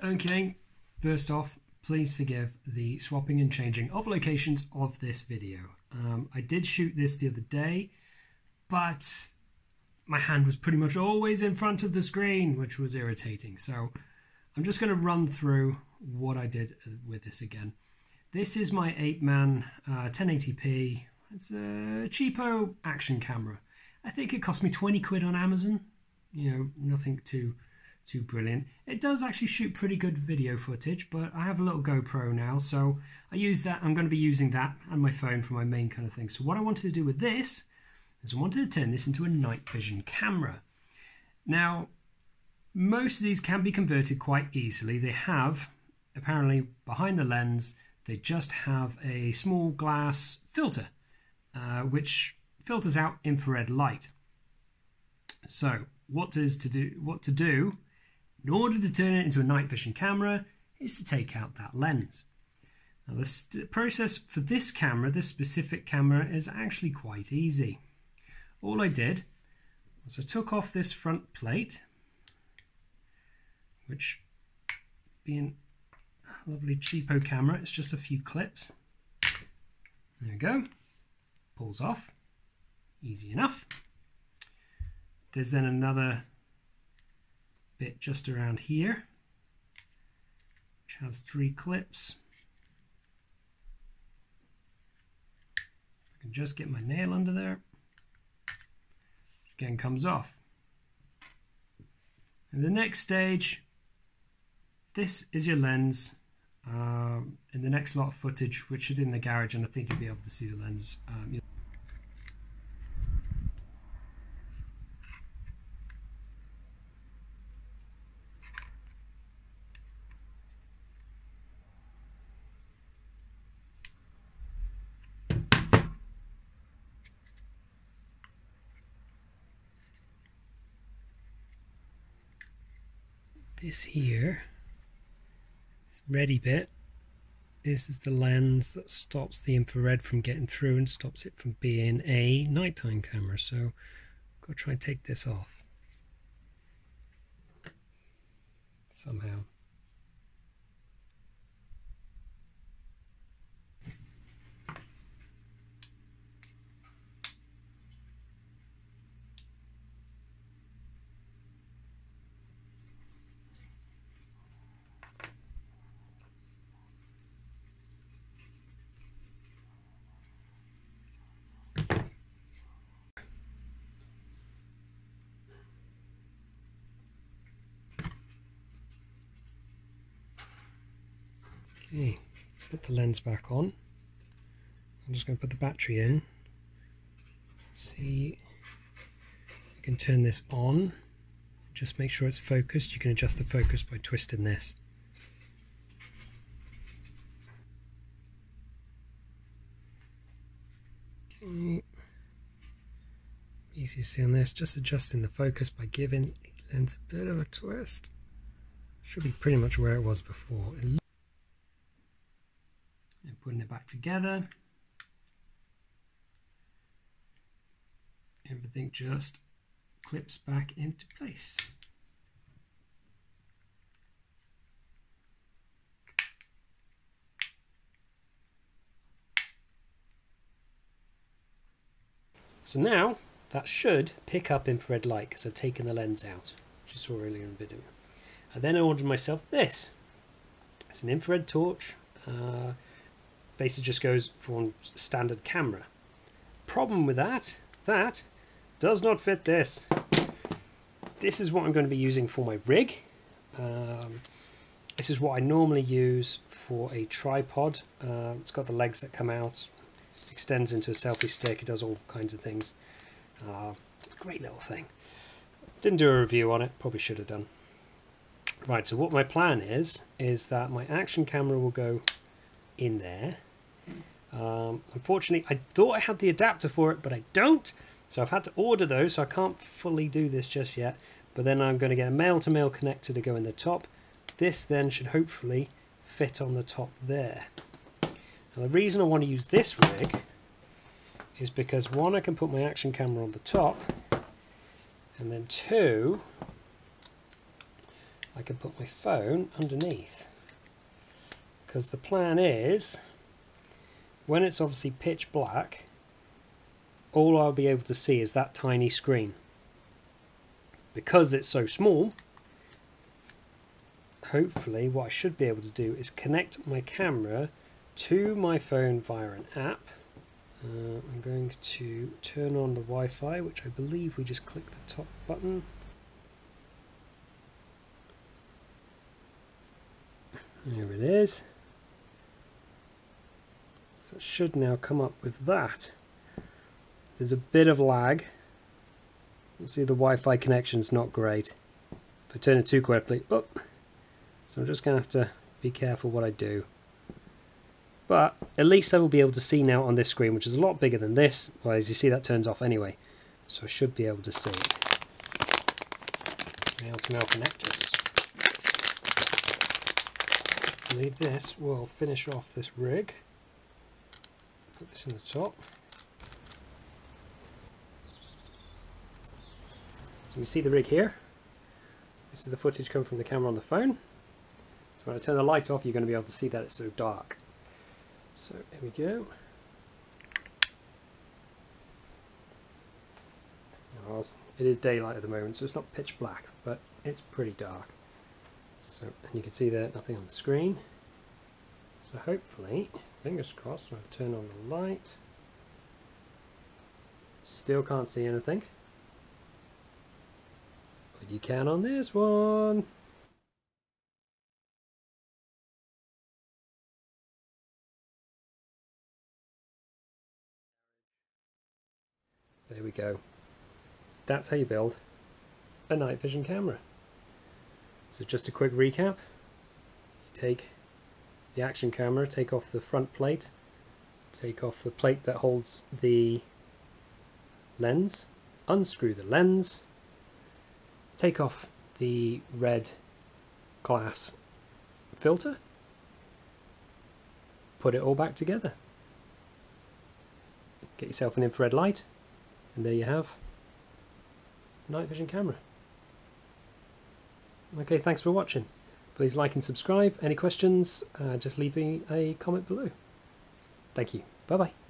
Okay, first off, please forgive the swapping and changing of locations of this video. I did shoot this the other day, but my hand was pretty much always in front of the screen, which was irritating. So I'm just going to run through what I did with this again. This is my 8-man 1080p. It's a cheapo action camera. I think it cost me 20 quid on Amazon. You know, nothing too brilliant. It does actually shoot pretty good video footage, but I have a little GoPro now, so I use that. I'm going to be using that and my phone for my main kind of thing. So what I wanted to do with this is I wanted to turn this into a night vision camera. Now, most of these can be converted quite easily. They have, apparently, behind the lens, they just have a small glass filter, which filters out infrared light. So what to do in order to turn it into a night vision camera is to take out that lens. Now the process for this camera, this specific camera, is actually quite easy. All I did was I took off this front plate, which, being a lovely cheapo camera, it's just a few clips. There we go. Pulls off. Easy enough. There's then another bit just around here, which has 3 clips. I can just get my nail under there. Again, comes off. And the next stage, this is your lens. In the next lot of footage, which is in the garage, and I think you'll be able to see the lens. This here, this reddy bit, this is the lens that stops the infrared from getting through and stops it from being a nighttime camera. So I've got to try and take this off somehow. Okay, put the lens back on. I'm just going to put the battery in. See, you can turn this on. Just make sure it's focused. You can adjust the focus by twisting this. Okay. Easy to see on this. Just adjusting the focus by giving the lens a bit of a twist. Should be pretty much where it was before. And putting it back together. Everything just clips back into place. So now that should pick up infrared light because I've taken the lens out, which you saw earlier in the video. I then ordered myself this. It's an infrared torch. Basically just goes for a standard camera. Problem with that does not fit this. This is what I'm going to be using for my rig. This is what I normally use for a tripod. It's got the legs that come out, extends into a selfie stick, it does all kinds of things. Great little thing. Didn't do a review on it, probably should have done. Right, so what my plan is that my action camera will go in there. Unfortunately, I thought I had the adapter for it, but I don't. So I've had to order those, so I can't fully do this just yet. But then I'm going to get a male-to-male connector to go in the top. This then should hopefully fit on the top there. Now the reason I want to use this rig is because 1, I can put my action camera on the top, and then 2, I can put my phone underneath, because the plan is, when it's obviously pitch black, all I'll be able to see is that tiny screen. Because it's so small, hopefully what I should be able to do is connect my camera to my phone via an app. I'm going to turn on the Wi-Fi, which I believe we just click the top button. Here it is. So it should now come up with that. There's a bit of lag. You see the Wi-Fi connection's not great. If I turn it too quickly, oh. So I'm just going to have to be careful what I do. But at least I will be able to see now on this screen, which is a lot bigger than this. Well, as you see, that turns off anyway. So I should be able to see it. Now to connect this. This will finish off this rig. Put this in the top. So we see the rig here. This is the footage coming from the camera on the phone. So when I turn the light off, you're going to be able to see that it's so dark. So here we go. It is daylight at the moment, so it's not pitch black, but it's pretty dark. So, and you can see there nothing on the screen. So hopefully, fingers crossed, when I turn on the light, still can't see anything. But you can on this one. There we go. That's how you build a night vision camera. So just a quick recap. You take the action camera, take off the front plate, take off the plate that holds the lens, unscrew the lens, take off the red glass filter, put it all back together. Get yourself an infrared light, and there you have a night vision camera. Okay, thanks for watching. Please like and subscribe. Any questions, just leave me a comment below. Thank you. Bye bye.